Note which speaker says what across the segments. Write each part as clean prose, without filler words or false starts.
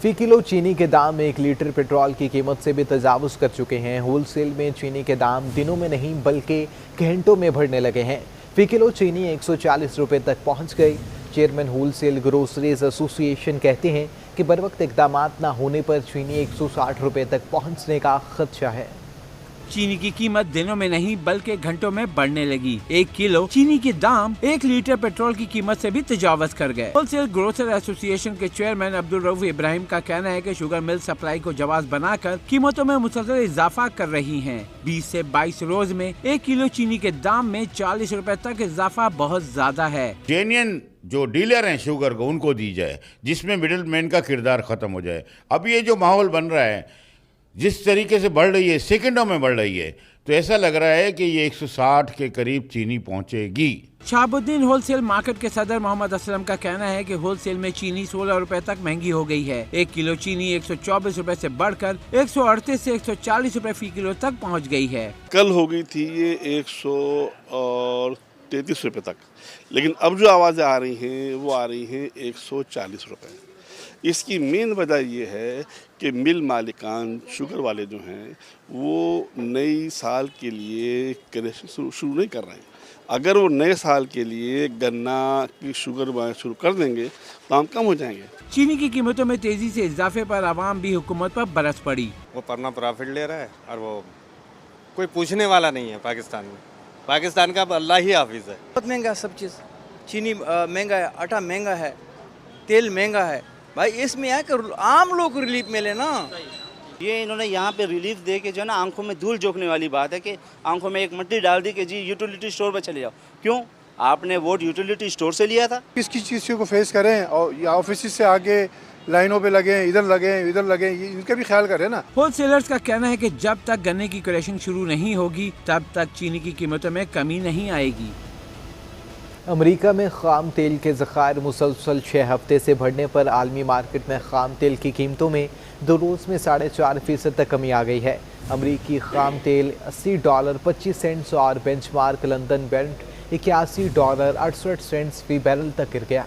Speaker 1: फी kilo चीनी के दाम 1 लीटर पेट्रोल की कीमत से भी तजावुज़ कर चुके हैं। होलसेल में चीनी के दाम दिनों में नहीं बल्कि घंटों में बढ़ने लगे हैं। फी किलो चीनी 140 रुपये तक पहुंच गई। चेयरमैन होलसेल ग्रोसरीज एसोसिएशन कहते हैं कि बरवक्त इकदाम न होने पर चीनी 160 रुपये तक पहुंचने का खदशा है।
Speaker 2: चीनी की कीमत दिनों में नहीं बल्कि घंटों में बढ़ने लगी। 1 किलो चीनी के दाम 1 लीटर पेट्रोल की कीमत से भी तजावज़ कर गए। होलसेल ग्रोसर एसोसिएशन के चेयरमैन अब्दुल रऊफ इब्राहिम का कहना है कि शुगर मिल सप्लाई को जवाब बनाकर कीमतों में मुसलसल इजाफा कर रही हैं। 20 से 22 रोज में 1 किलो चीनी के दाम में 40 रुपए तक इजाफा बहुत ज्यादा है।
Speaker 3: जेन्युइन जो डीलर हैं शुगर को उनको दी जाए, जिसमें मिडिल मैन का किरदार खत्म हो जाए। अब ये जो माहौल बन रहा है, जिस तरीके से बढ़ रही है, सेकंडों में बढ़ रही है, तो ऐसा लग रहा है कि ये 160 के करीब चीनी पहुंचेगी।
Speaker 2: शहाबुद्दीन होलसेल मार्केट के सदर मोहम्मद असलम का कहना है कि होलसेल में चीनी 16 रुपए तक महंगी हो गई है। 1 किलो चीनी 124 रुपए से बढ़कर 138 से 140 रुपए फी किलो तक पहुंच गई है।
Speaker 4: कल हो गई थी ये 133 रुपए तक, लेकिन अब जो आवाज़ें आ रही हैं वो आ रही हैं 140 रुपए। इसकी मेन वजह ये है कि मिल मालिकान शुगर वाले जो हैं वो नई साल के लिए कलेक्शन शुरू नहीं कर रहे हैं। अगर वो नए साल के लिए गन्ना की शुगर शुरू कर देंगे तो हम कम हो जाएंगे।
Speaker 2: चीनी की कीमतों में तेजी से इजाफे पर आवाम भी हुकूमत पर बरस पड़ी।
Speaker 5: वो अपना प्रॉफिट ले रहा है और वो कोई पूछने वाला नहीं है। पाकिस्तान में, पाकिस्तान का अल्लाह ही हाफिज है।
Speaker 6: बहुत महंगा सब चीज़, चीनी महंगा है, आटा महंगा है, तेल महंगा है। भाई इसमें है कि आम लोग को रिलीफ मिले ना।
Speaker 7: ये इन्होंने यहाँ पे रिलीफ दे के जो है ना आंखों में धूल झोंकने वाली बात है कि आंखों में एक मट्टी डाल दी कि जी यूटिलिटी स्टोर पर चले जाओ। क्यों? आपने वोट यूटिलिटी स्टोर से लिया था।
Speaker 8: किस चीज़ को फेस करें और ऑफिस से आगे लाइनों पे लगे, इधर लगे, इनका भी ख्याल करें ना।
Speaker 2: होलसेलर्स का कहना है कि जब तक गन्ने की क्रशिंग शुरू नहीं होगी तब तक चीनी की कीमतों में कमी नहीं आएगी।
Speaker 1: अमेरिका में खाम तेल के ज़खायर मुसलसल 6 हफ्ते से बढ़ने पर आलमी मार्केट में खाम तेल की कीमतों में 2 रोज़ में 4.5% तक कमी आ गई है। अमेरिकी खाम तेल $80.25 और बेंचमार्क लंदन ब्रेंट $81.68 फी बैरल तक गिर गया।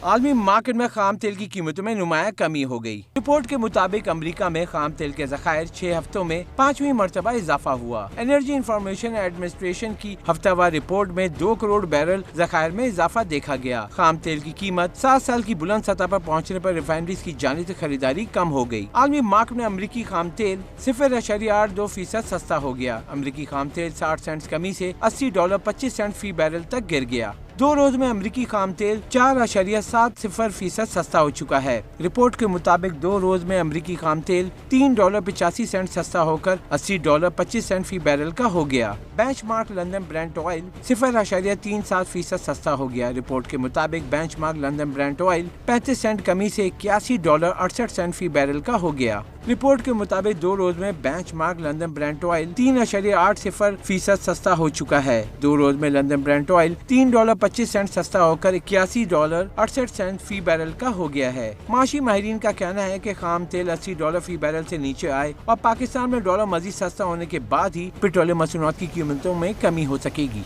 Speaker 2: आलमी मार्केट में खाम तेल की कीमतों में नुमाया कमी हो गई। रिपोर्ट के मुताबिक अमेरिका में खाम तेल के ज़खायर 6 हफ्तों में 5वीं मरतबा इजाफा हुआ। एनर्जी इंफॉर्मेशन एडमिनिस्ट्रेशन की हफ्तावार रिपोर्ट में 2 करोड़ बैरल ज़खायर में इजाफा देखा गया। खाम तेल की कीमत 7 साल की बुलंद सतह पर पहुँचने पर रिफाइनरीज की जानिब से खरीदारी कम हो गई। आलमी मार्केट में अमेरिकी खाम तेल 0.82% सस्ता हो गया। अमेरिकी खाम तेल 60 सेंट कमी से $80.25 फी बैरल तक गिर गया। 2 रोज में अमेरिकी खाम तेल 4.70% सस्ता हो चुका है। रिपोर्ट के मुताबिक 2 रोज में अमेरिकी खाम तेल $3.85 सस्ता होकर $80.25 फी बैरल का हो गया। बेंचमार्क लंदन ब्रेंट ऑयल 0.37% सस्ता हो गया। रिपोर्ट के मुताबिक benchmark London Brent oil 35 cent कमी से $81.68 फी बैरल का हो गया। रिपोर्ट के मुताबिक 2 रोज में बेंचमार्क लंदन ब्रेंट ऑयल 3.80% सस्ता हो चुका है। 2 रोज में लंदन ब्रेंट ऑयल $3.25 सस्ता होकर $81.68 फी बैरल का हो गया है। माशी माहिरीन का कहना है कि खाम तेल $80 फी बैरल से नीचे आए और पाकिस्तान में डॉलर मजीद सस्ता होने के बाद ही पेट्रोलियम मसूनात की कीमतों में कमी हो सकेगी।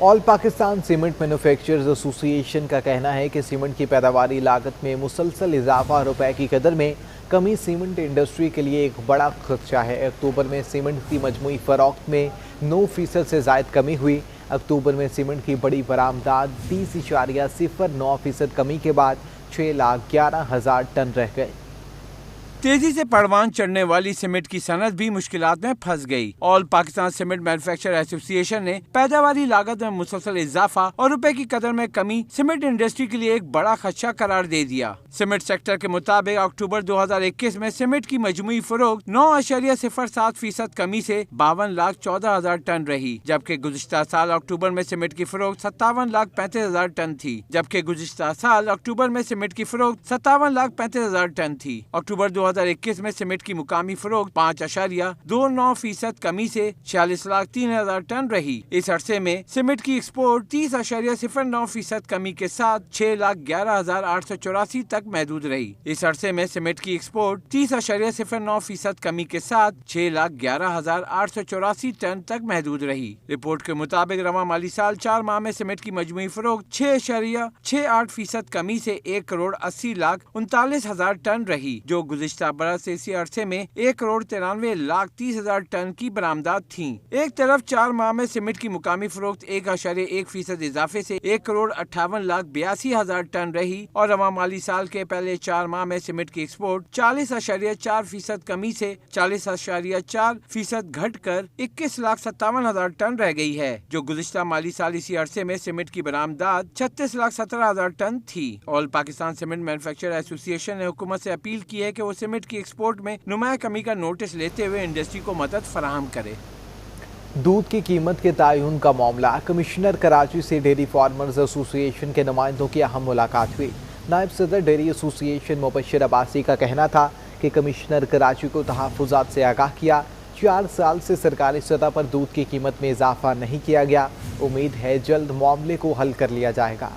Speaker 1: All Pakistan cement manufacturers association का कहना है कि सीमेंट की पैदावारी लागत में मुसलसल इजाफा, रुपए की कदर में कमी सीमेंट इंडस्ट्री के लिए एक बड़ा खदशा है। अक्टूबर में सीमेंट की मजमूई फरोख्त में 9% से ज़ायद कमी हुई। अक्टूबर में सीमेंट की बड़ी बरामदात 20.09% कमी के बाद 6,11,000 टन रह गए।
Speaker 2: तेजी से परवान चढ़ने वाली सीमेंट की सनत भी मुश्किलात में फंस गई। All Pakistan cement manufacturer association ने पैदावारी लागत में मुसलसल इजाफा और रुपए की कदर में कमी सीमेंट इंडस्ट्री के लिए एक बड़ा खदशा करार दे दिया। सीमेंट सेक्टर के मुताबिक अक्टूबर 2021 में सीमेंट की मजमूई फरोख्त 9.07% कमी से 52,14,000 टन रही, जबकि गुज़िश्ता साल अक्टूबर में सीमेंट की फरोख्त 57,35,000 टन थी। जबकि गुज़िश्ता साल अक्टूबर में सीमेंट की फरोख्त 57,35,000 टन थी। अक्टूबर 2021 में सीमेंट की मुकामी फरोख्त 5.29% कमी से 40,03,000 टन रही। इस अरसे में सीमेंट की एक्सपोर्ट 30.09% कमी के साथ 6,11,884 तक महदूद रही। इस अरसे में सीमेंट की एक्सपोर्ट 30.09% कमी के साथ 6,11,884 टन तक महदूद रही। रिपोर्ट के मुताबिक रवां माली साल 4 माह में सीमेंट की मजमूई फरोख्त 6.68% कमी से 1,80,39,000 टन रही, जो गुज़िश्ता बरस इसी अरसे में 1,93,30,000 टन की बरामदात थी। एक तरफ 4 माह में सीमेंट की मुकामी फरोख्त 1.1% इजाफे से 1,58,82,000 टन रही और रवां माली साल के पहले 4 माह में सीमेंट की एक्सपोर्ट 40.4% कमी से 40.4% घटकर 21,57,000 टन रह गई है, जो गुज़िश्ता माली साल इसी अरसे में सीमेंट की बरामदात 36,17,000 टन थी। All Pakistan cement manufacturer association ने हुकूमत से अपील की है कि वो सीमेंट की एक्सपोर्ट में नुमाया कमी का नोटिस लेते हुए इंडस्ट्री को मदद फराहम करे।
Speaker 1: दूध की कीमत के तयन का मामला, कमिश्नर कराची से डेयरी फार्मर्स एसोसिएशन के नुमाइंदों की अहम मुलाकात हुई। नायब सदर डेयरी एसोसिएशन मुबश्शिर अब्बासी का कहना था कि कमिश्नर कराची को तहफ़्फ़ुज़ात से आगाह किया। 4 साल से सरकारी सतह पर दूध की कीमत में इजाफा नहीं किया गया। उम्मीद है जल्द मामले को हल कर लिया जाएगा।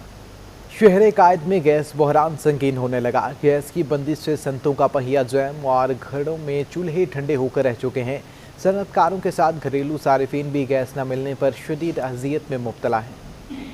Speaker 1: शहर कायद में गैस बहरान संगीन होने लगा। गैस की बंदिश से सनतों का पहिया जैम और घरों में चूल्हे ठंडे होकर रह चुके हैं। सनतकारों के साथ घरेलू सारिफीन भी गैस न मिलने पर शदीद अज़ियत में मुब्तला हैं।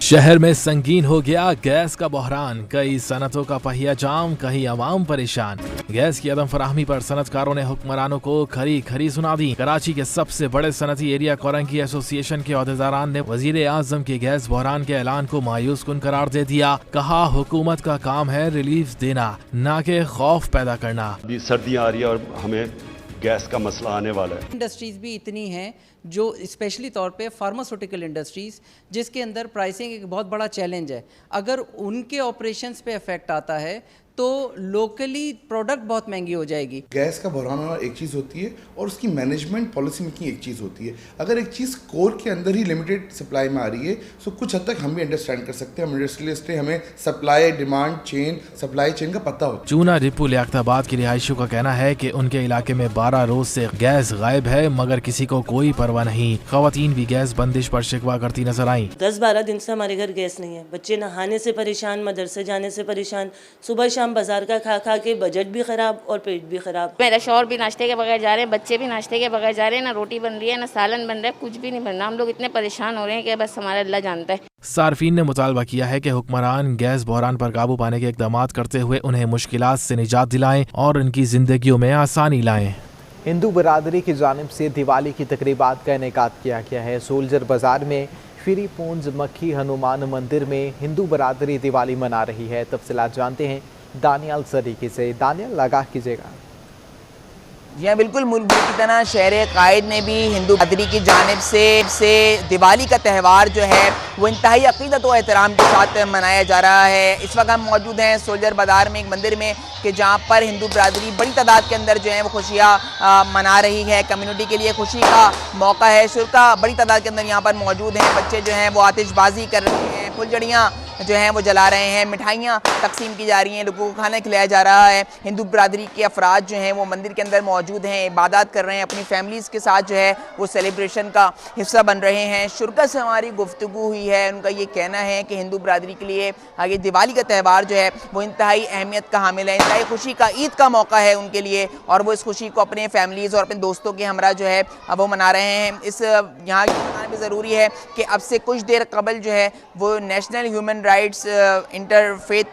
Speaker 9: शहर में संगीन हो गया गैस का बहरान, कई सनतों का पहिया जाम, कहीं अवाम परेशान। गैस की अदम फराहमी पर सनतकारों ने हुक्मरानों को खरी खरी सुना दी। कराची के सबसे बड़े सनती एरिया कोरंगी एसोसिएशन के अहदेदारान ने वजीर आजम के गैस बहरान के ऐलान को मायूस कुन करार दे दिया। कहा हुकूमत का काम है रिलीफ देना, न कि खौफ पैदा करना।
Speaker 10: अभी सर्दियाँ आ रही है और हमें गैस का मसला आने वाला है।
Speaker 11: इंडस्ट्रीज भी इतनी हैं जो स्पेशली तौर पे फार्मास्यूटिकल इंडस्ट्रीज़, जिसके अंदर प्राइसिंग एक बहुत बड़ा चैलेंज है। अगर उनके ऑपरेशंस पे इफेक्ट आता है तो लोकली प्रोडक्ट बहुत महंगी हो जाएगी।
Speaker 12: गैस का बहरान होना एक चीज़ होती है और उसकी मैनेजमेंट पॉलिसी मेकिंग एक चीज़ होती है। अगर एक चीज़ कोर के अंदर ही लिमिटेड सप्लाई में आ रही है तो कुछ हद तक हम भी अंडरस्टैंड कर सकते हैं। हम इंडस्ट्रियलिस्ट हैं, हमें supply demand chain supply chain का पता होता है।
Speaker 9: चूना रिपू लियाकताबाद के रिहायशियों का कहना है कि उनके इलाके में 12 रोज से गैस गायब है, मगर किसी को कोई परवाह नहीं। खवातीन भी गैस बंदिश पर शिकवा करती नजर आई।
Speaker 13: 10-12 दिन से हमारे घर गैस नहीं है। बच्चे नहाने से परेशान, मदरसे जाने से परेशान, सुबह शाम बाजार का खा के बजट भी खराब और पेट भी खराब।
Speaker 14: मेरा शौहर भी नाश्ते के बगैर जा रहे हैं, बच्चे भी नाश्ते के बगैर जा रहे हैं। ना रोटी बन रही है, ना सालन बन रहा है, कुछ भी नहीं बन रहा। हम लोग इतने परेशान हो रहे हैं कि बस हमारा अल्लाह जानता है।
Speaker 9: सार्फिन ने मुतालबा किया है कि हुक्मरान गैस बहरान पर काबू पाने के इक़दाम करते हुए उन्हें मुश्किलात से निजात दिलाएं और उनकी जिंदगियों में आसानी लाएं।
Speaker 1: हिंदू बरादरी की जानिब से दिवाली की तकरीबात का इनेकाद किया गया है। सोल्जर बाजार में फिरी पोंज मक्खी हनुमान मंदिर में हिंदू बरादरी दिवाली मना रही है। तफसीलात जानते हैं दानियाल सरीकी से। दानियाल, आगाह कीजिएगा।
Speaker 15: जी हाँ, बिल्कुल मुल्क भर की तरह शहर कायद में भी हिंदू बरादरी की जानिब से दिवाली का त्यौहार जो है वो इंतहाई अक़ीदत व एहतराम के साथ मनाया जा रहा है। इस वक्त हम मौजूद हैं सोल्जर बाज़ार में एक मंदिर में कि जहाँ पर हिंदू बरादरी बड़ी तादाद के अंदर जो है वो खुशियाँ मना रही है। कम्युनिटी के लिए खुशी का मौका है। शुरका बड़ी तादाद के अंदर यहाँ पर मौजूद हैं। बच्चे जो हैं वो आतिशबाजी कर रहे हैं, फुलझड़ियाँ जो हैं वो जला रहे हैं, मिठाइयाँ तकसीम की जा रही हैं, लोगों को खाना खिलाया जा रहा है। हिंदू बरादरी के अफराद जो हैं वो मंदिर के अंदर मौजूद हैं, इबादत कर रहे हैं, अपनी फैमिलीज़ के साथ जो है वो सेलिब्रेशन का हिस्सा बन रहे हैं। शुरका से हमारी गुफ्तगू हुई है। उनका ये कहना है कि हिंदू बरादरी के लिए ये दिवाली का त्यौहार जो है वो इंतहाई अहमियत का हामिल है, इंतहाई खुशी का, ईद का मौका है उनके लिए, और वो इस खुशी को अपने फैमिलीज़ और अपने दोस्तों के हमरा जो है वो मना रहे हैं। इस यहाँ की बताना भी ज़रूरी है कि अब से कुछ देर कबल जो है वो national human rights interfaith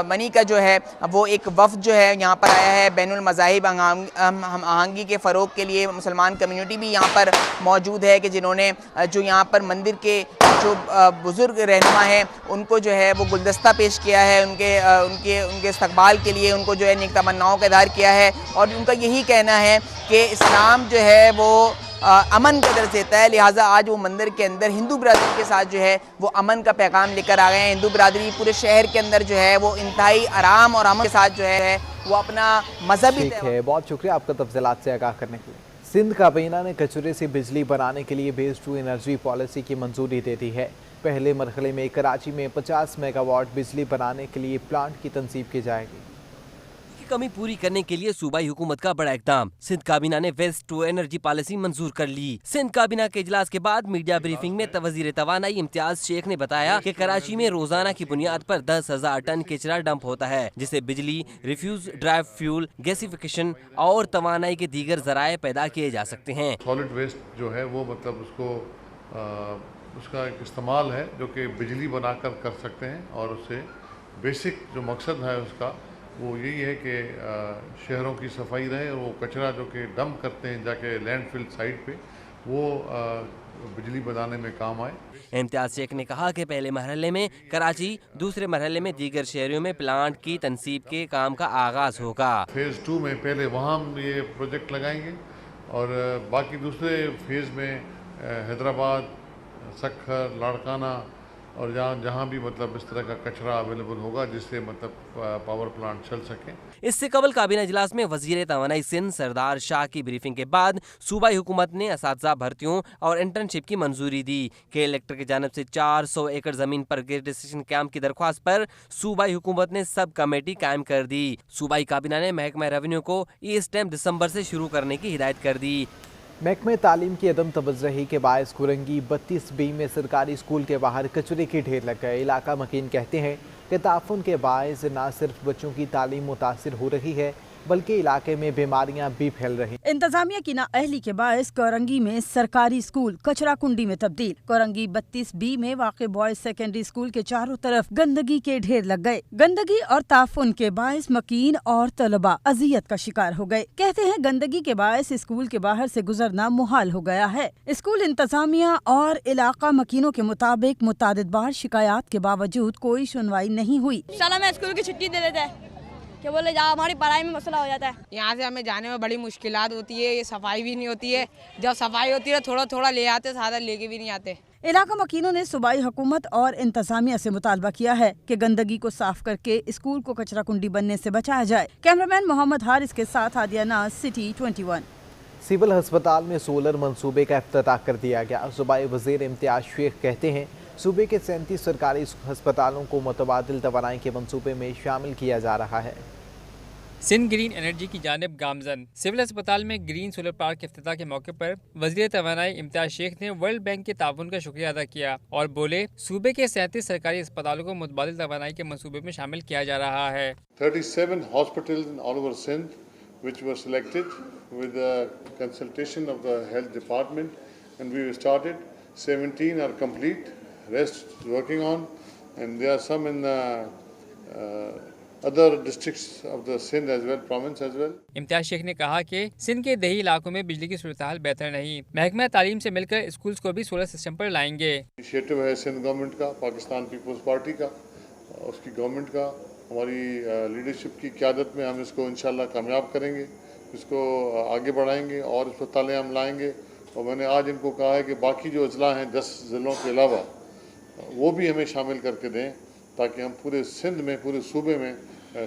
Speaker 15: money का जो है वो एक वफ़द जो है यहाँ पर आया है। बैनुल मज़ाहिब आहंगी के फ़रोग़ के लिए मुसलमान कम्युनिटी भी यहाँ पर मौजूद है कि जिन्होंने जो यहाँ पर मंदिर के जो बुज़ुर्ग रहनुमा हैं उनको जो है वो गुलदस्ता पेश किया है, उनके इस्तक़बाल के लिए उनको जो है नेक तमन्नाओं का इज़हार किया है। और उनका यही कहना है कि इस्लाम जो है वो अमन का दर्ज देता है, लिहाजा आज वो मंदिर के अंदर हिंदू बरादरी के साथ जो है वो अमन का पैगाम लेकर आ गए हैं। हिंदू बरादरी पूरे शहर के अंदर जो है वो इंतहाई आराम और अमन के साथ जो है वो अपना मजहबी।
Speaker 1: ठीक है, बहुत शुक्रिया आपका तफसीलात से आगाह करने के लिए। सिंध काबीना ने कचरे से बिजली बनाने के लिए बेस्ड टू एनर्जी पॉलिसी की मंजूरी दे दी है। पहले मरहले में कराची में 50 मेगावाट बिजली बनाने के लिए प्लांट की तंसीब की जाएगी।
Speaker 16: की कमी पूरी करने के लिए सूबाई हुकूमत का बड़ा इकदाम। सिंध काबीना ने वेस्ट टू एनर्जी पॉलिसी मंजूर कर ली। सिंध काबीना के इजलास के बाद मीडिया ब्रीफिंग में वज़ीर तवानाई इम्तियाज शेख ने बताया कि कराची में रोजाना की बुनियाद पर 10,000 टन कचरा डंप होता है, जिसे बिजली, रिफ्यूज ड्राइव फ्यूल, गैसिफिकेशन और तवानाई के दीगर जराए पैदा किए जा सकते हैं।
Speaker 17: सॉलिड वेस्ट जो है वो मतलब उसको उसका एक इस्तेमाल है जो कि बिजली बनाकर कर सकते हैं, और उससे बेसिक जो मकसद है उसका वो यही है कि शहरों की सफाई रहे, और वो कचरा जो कि डंप करते हैं जाके लैंडफिल साइट पे वो बिजली बनाने में काम आए।
Speaker 16: इम्तियाज शेख ने कहा कि पहले मरहले में कराची, दूसरे मरहले में दीगर शहरों में प्लांट की तनसीब के काम का आगाज होगा।
Speaker 17: फेज़ 2 में पहले वहाँ हम ये प्रोजेक्ट लगाएंगे, और बाकी दूसरे फेज़ में हैदराबाद, सक्खर, लाड़काना और जहाँ भी मतलब इस तरह का कचरा अवेलेबल होगा जिससे मतलब पावर प्लांट चल सके।
Speaker 16: इससे कबल काबीना इजलास में वजीर तवानाई सिंध सरदार शाह की ब्रीफिंग के बाद सूबाई हुकूमत ने असातिज़ा भर्तियों और इंटर्नशिप की मंजूरी दी। कलेक्टर की जानिब से 400 एकड़ जमीन पर रजिस्ट्रेशन कैंप की दरख्वास्त पर सूबाई हुकूमत ने सब कमेटी कायम कर दी। सूबाई काबीना ने महकमा रेवेन्यू को ई स्टैम्प दिसंबर से शुरू करने की हिदायत कर दी।
Speaker 1: महकमे तालीम की अदम तवज्जुही के बायस कुरंगी 32B में सरकारी स्कूल के बाहर कचरे के ढेर लग गए। इलाका मकीन कहते हैं कि ताफुन के बायस न सिर्फ बच्चों की तालीम मुतासिर हो रही है बल्कि इलाके में बीमारियां भी फैल रही।
Speaker 18: इंतजामिया की नाअहली के बायस कोरंगी में सरकारी स्कूल कचरा कुंडी में तब्दील। कोरंगी 32B में वाक़े बॉयज सेकेंडरी स्कूल के चारों तरफ गंदगी के ढेर लग गए। गंदगी और ताफुन के बायस मकीन और तलबा अजियत का शिकार हो गए। कहते हैं गंदगी के बायस स्कूल के बाहर से गुजरना मुहाल हो गया है। स्कूल इंतजामिया और इलाका मकीनों के मुताबिक मुतादिद बार शिकायत के बावजूद कोई सुनवाई नहीं हुई।
Speaker 19: साला में स्कूल की छुट्टी दे देते हैं कि बोले जा हमारी पढ़ाई में मसला हो जाता है।
Speaker 20: यहाँ से हमें जाने में बड़ी मुश्किलात होती है, ये सफाई भी नहीं होती है। जब सफाई होती है थोड़ा थोड़ा ले आते, ज़्यादा लेके भी नहीं आते।
Speaker 18: इलाका मकीनों ने सूबाई हुकूमत और इंतजामिया से मुतालबा किया है कि गंदगी को साफ करके स्कूल को कचरा कुंडी बनने से बचाया जाए। कैमरामैन मोहम्मद हारिस के साथ आदिया नाज, सिटी 21।
Speaker 1: सिविल अस्पताल में सोलर मंसूबे का इफ्तिताह कर दिया गया। सूबाई वज़ीर इम्तियाज शेख कहते हैं सूबे के 37 सरकारी अस्पतालों को मुतबादिल तवानाई के मंसूबे में शामिल किया जा रहा है।
Speaker 21: सिंध ग्रीन एनर्जी की जानिब गामजन सिविल अस्पताल में ग्रीन सोलर पार्क के इफ्तिताह के मौके पर वज़ीर तवानाई इम्तियाज शेख ने वर्ल्ड बैंक के ताउन का शुक्रिया अदा किया और बोले सूबे के 37 सरकारी अस्पतालों को मुतबादिल तवानाई के मंसूबे में शामिल किया जा रहा है।
Speaker 17: 37 hospitals in all over Sindh which were selected with the consultation of the health department, and we started 17 are complete, rest working on, and there are some in other districts of the Sindh as well, province as well.
Speaker 21: Imtiaz Sheikh ने कहा कि सिंध के दही इलाकों में बिजली की सूरत हाल बेहतर नहीं। महकमा तालीम से मिलकर स्कूल्स को भी सोलर सिस्टम पर लाएंगे।
Speaker 17: इनिशिएटिव है सिंध गवर्नमेंट का, पाकिस्तान पीपल्स पार्टी का, उसकी गवर्नमेंट का, हमारी लीडरशिप की क़यादत में हम इसको इंशाल्लाह कामयाब करेंगे, इसको आगे बढ़ाएंगे और अस्पतालें हम लाएंगे। और मैंने आज इनको कहा है कि बाकी जो अजला हैं 10 ज़िलों के अलावा वो भी हमें शामिल करके दें ताकि हम पूरे सिंध में, पूरे सूबे में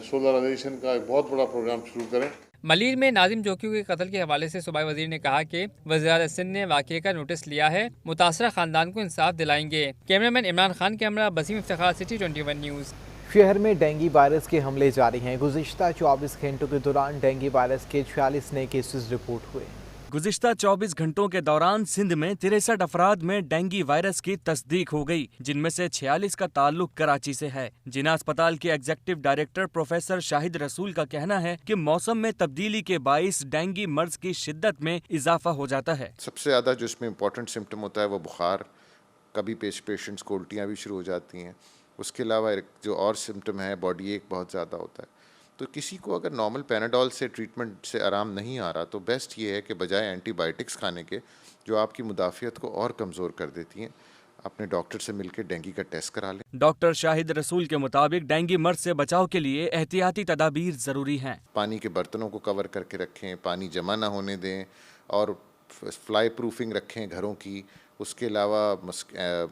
Speaker 17: सोलराइजेशन का एक बहुत बड़ा प्रोग्राम शुरू करें।
Speaker 21: मलीर में नाजिम जोकियों के कत्ल के हवाले से सूबाई वजीर ने कहा कि वज़ीर सिंध ने वाक़े का नोटिस लिया है, मुतासरा खानदान को इंसाफ दिलाएंगे। Cameraman Imran Khan, camera Basim Iftikhar, City 21 News.
Speaker 1: शहर में डेंगू वायरस के हमले जारी हैं। गुज़िश्ता 24 घंटों के दौरान डेंगू वायरस के 46 नए केसेस रिपोर्ट हुए।
Speaker 22: गुज़िश्ता 24 घंटों के दौरान सिंध में 63 अफराद में डेंगू वायरस की तस्दीक हो गई, जिनमें से 46 का ताल्लुक कराची से है। जिना अस्पताल के एग्जीक्यूटिव डायरेक्टर प्रोफेसर शाहिद रसूल का कहना है कि मौसम में तब्दीली के बाइस डेंगू मर्ज की शिद्दत में इजाफा हो जाता है।
Speaker 23: सबसे ज़्यादा जो इसमें इम्पोर्टेंट सिम्टम होता है वो बुखार, कभी पेशेंट्स को उल्टियाँ भी शुरू हो जाती हैं। उसके अलावा जो और सिम्टम है बॉडी एक बहुत ज़्यादा होता है। तो किसी को अगर नॉर्मल पैनाडोल से ट्रीटमेंट से आराम नहीं आ रहा तो बेस्ट ये है कि बजाय एंटीबायोटिक्स खाने के जो आपकी मुदाफ़ियत को और कमज़ोर कर देती हैं, अपने डॉक्टर से मिलकर डेंगू का टेस्ट करा लें।
Speaker 22: डॉक्टर शाहिद रसूल के मुताबिक डेंगू मर्ज से बचाव के लिए एहतियाती तदाबीर ज़रूरी हैं।
Speaker 23: पानी के बर्तनों को कवर करके रखें, पानी जमा ना होने दें और फ्लाई प्रूफिंग रखें घरों की। उसके अलावा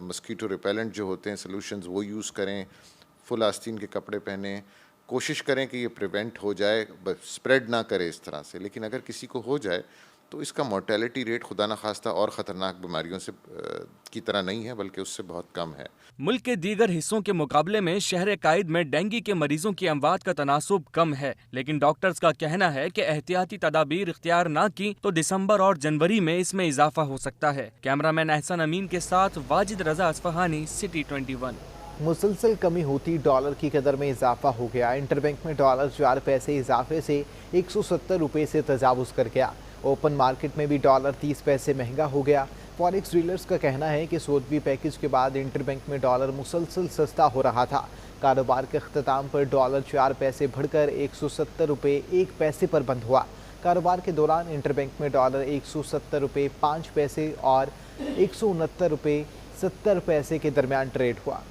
Speaker 23: मस्कीटो रिपेलेंट जो होते हैं सोल्यूशंस वो यूज़ करें, फुल आस्तीन के कपड़े पहने। कोशिश करें कि ये प्रिवेंट हो जाए, स्प्रेड ना करे इस तरह से। लेकिन अगर किसी को हो जाए तो इसका मोर्टेलिटी रेट खुदा न खास्ता और ख़तरनाक बीमारियों से की तरह नहीं है, बल्कि उससे बहुत कम है।
Speaker 22: मुल्क के दीगर हिस्सों के मुकाबले में शहर कायद में डेंगू के मरीजों की अमवात का तनासुब कम है, लेकिन डॉक्टर्स का कहना है कि एहतियाती तदाबीर इख्तियार न की तो दिसंबर और जनवरी में इसमें इजाफा हो सकता है। कैमरामैन एहसन अमीन के साथ वाजिद रजा असफहानी, सिटी 21।
Speaker 1: मुसलसल कमी होती डॉलर की कदर में इजाफा हो गया। इंटरबैंक में डॉलर 4 पैसे इजाफे से 170 रुपये से तजावुज़ कर गया। ओपन मार्केट में भी डॉलर 30 पैसे महंगा हो गया। फॉरेक्स डीलर्स का कहना है कि सौदवी पैकेज के बाद इंटरबैंक में डॉलर मुसलसल सस्ता हो रहा था। कारोबार के अख्ताम पर डॉलर 4 पैसे बढ़कर 170 रुपये 1 पैसे पर बंद हुआ। कारोबार के दौरान इंटरबैंक में डॉलर 170 रुपये 5 पैसे और 169 रुपये 70 पैसे के दरमियान ट्रेड हुआ।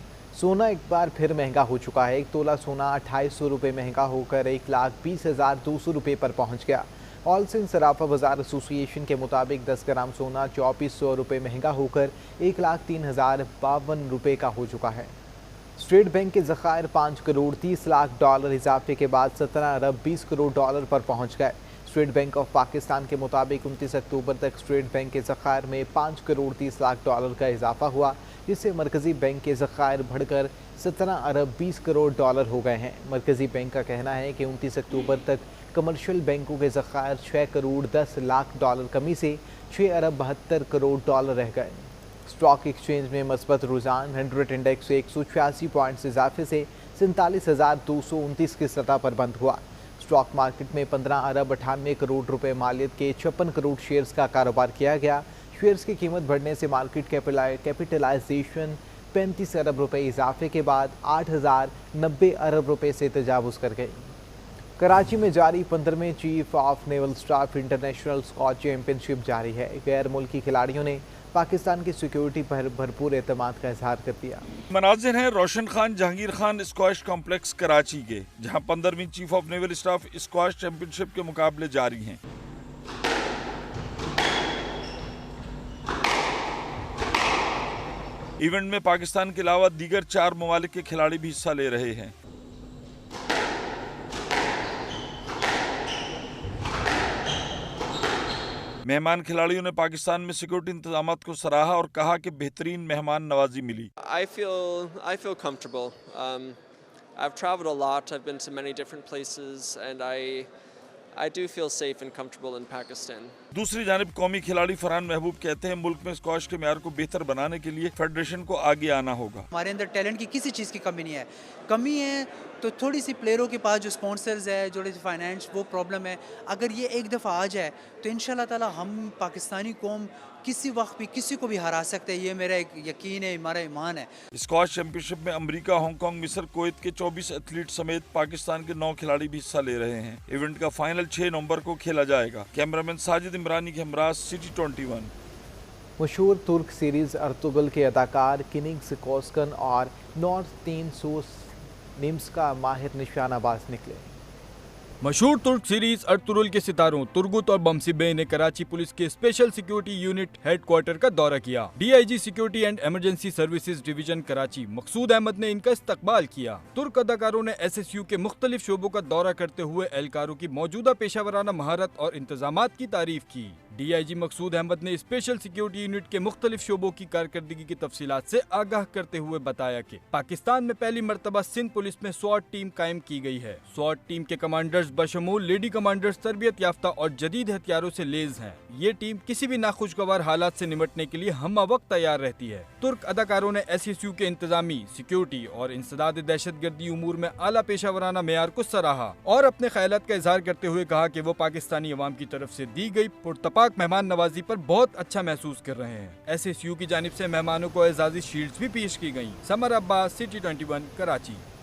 Speaker 1: सोना एक बार फिर महंगा हो चुका है। 1 तोला सोना 2800 रुपये महंगा होकर 1,20,200 रुपये पर पहुंच गया। ऑल सिंध सराफा बाजार एसोसिएशन के मुताबिक 10 ग्राम सोना 2400 रुपये महंगा होकर 1,03,052 रुपये का हो चुका है। स्टेट बैंक के ज़खायर 5 करोड़ 30 लाख डॉलर इजाफे के बाद 17 अरब 20 करोड़ डॉलर पर पहुँच गए। स्टेट बैंक ऑफ पाकिस्तान के मुताबिक 29 अक्टूबर तक स्टेट बैंक के ज़खायर में 5 करोड़ 30 लाख डॉलर का इजाफा हुआ, जिससे मरकज़ी बैंक के ज़खायर बढ़कर 17 अरब 20 करोड़ डॉलर हो गए हैं। मरकज़ी बैंक का कहना है कि 29 अक्टूबर तक कमर्शियल बैंकों के ज़खायर 6 करोड़ 10 लाख डॉलर कमी से 6 अरब 72 करोड़ डॉलर रह गए। स्टॉक एक्सचेंज में मस्बत रुझान 100 इंडेक्स से 186 पॉइंट्स इजाफे से 47,229 की सतह पर बंद हुआ। स्टॉक मार्केट में 15 अरब 98 करोड़ रुपए मालियत के 56 करोड़ शेयर्स का कारोबार किया गया। शेयर्स की कीमत बढ़ने से मार्केट कैपिटलाइजेशन 35 अरब रुपए इजाफे के बाद 8,090 अरब रुपए से तजावुज़ कर गई। कराची में जारी 15वें chief of naval staff international squash championship जारी है। गैर मुल्की खिलाड़ियों ने पाकिस्तान की सिक्योरिटी पर भरपूर एतमाद का इजहार कर दिया।
Speaker 3: मनाजिर हैं रोशन खान जहांगीर खान स्क्वाश कॉम्प्लेक्स कराची के, जहां 15वीं chief of naval staff squash championship के मुकाबले जारी हैं। इवेंट में पाकिस्तान के अलावा दीगर 4 ममालिक के खिलाड़ी भी हिस्सा ले रहे हैं। मेहमान खिलाड़ियों ने पाकिस्तान में सिक्योरिटी इंतजामात को सराहा और कहा कि बेहतरीन मेहमान नवाजी मिली।
Speaker 4: I feel comfortable. I've traveled a lot. I've been to many different places, and I do feel safe and comfortable in Pakistan.
Speaker 3: दूसरी जानिब कौमी खिलाड़ी फरहान महबूब कहते हैं मुल्क में स्क्वाश के म्यार को बेहतर बनाने के लिए फेडरेशन को आगे आना होगा।
Speaker 5: हमारे अंदर टैलेंट की किसी चीज़ की कमी नहीं है। कमी है तो थोड़ी सी प्लेयरों के पास जो स्पॉन्सर्स है, जो फाइनेंस, वो प्रॉब्लम है। अगर ये एक दफ़ा आ जाए तो इंशाल्लाह ताला हम पाकिस्तानी कौम किसी वक्त भी किसी को भी हरा सकते हैं। ये मेरा एक यकीन है, हमारा ईमान है।
Speaker 3: स्क्वाश चैंपियनशिप में अमेरिका, हांगकांग, मिस्र, कुवैत के 24 एथलीट समेत पाकिस्तान के 9 खिलाड़ी भी हिस्सा ले रहे हैं। इवेंट का फाइनल 6 नवंबर को खेला जाएगा। कैमरामैन साजिद इमरानी के हमरा, सिटी 21।
Speaker 1: मशहूर तुर्क सीरीज़ अर्तुगल के अदाकार किनिग्स कोस्कन और नॉर्थ 300 निम्स का माहिर निशानाबाज निकले।
Speaker 22: मशहूर तुर्क सीरीज अर्तुगल के सितारों तुर्गुत और बमसी बे ने कराची पुलिस के स्पेशल सिक्योरिटी यूनिट हेडक्वार्टर का दौरा किया। DIG security and emergency services division Karachi Maqsood Ahmed ने इनका इस्तकबाल किया। तुर्क अदाकारों ने एसएसयू के मुख्तलिफ शोबों का दौरा करते हुए एहलकारों की मौजूदा पेशावराना महारत और इंतजामात की तारीफ की। डीआईजी मकसूद अहमद ने स्पेशल सिक्योरिटी यूनिट के मुख्तलिफ शोबों की कारकर्दगी की तफसीलात से आगाह करते हुए बताया कि पाकिस्तान में पहली मरतबा सिंध पुलिस में स्वॉट टीम कायम की गई है। स्वॉट टीम के कमांडर्स बशमूल लेडी कमांडर्स तरबियत याफ्ता और जदीद हथियारों से लेस हैं। ये टीम किसी भी नाखुशगवार हालात से निपटने के लिए हम्मा वक्त तैयार रहती है। तुर्क अदाकारों ने एसएसयू के इंतजामी, सिक्योरिटी और इंसदाद दहशतगर्दी उमूर में आला पेशावराना मेयार को सराहा और अपने ख्यालात का इजहार करते हुए कहा कि वो पाकिस्तानी अवाम की तरफ से दी गई पुरतपाक मेहमान नवाजी पर बहुत अच्छा महसूस कर रहे हैं। एसएसयू की जानिब से मेहमानों को एजाजी शील्ड्स भी पेश की गयी। Summer Abbas, city 21, Karachi.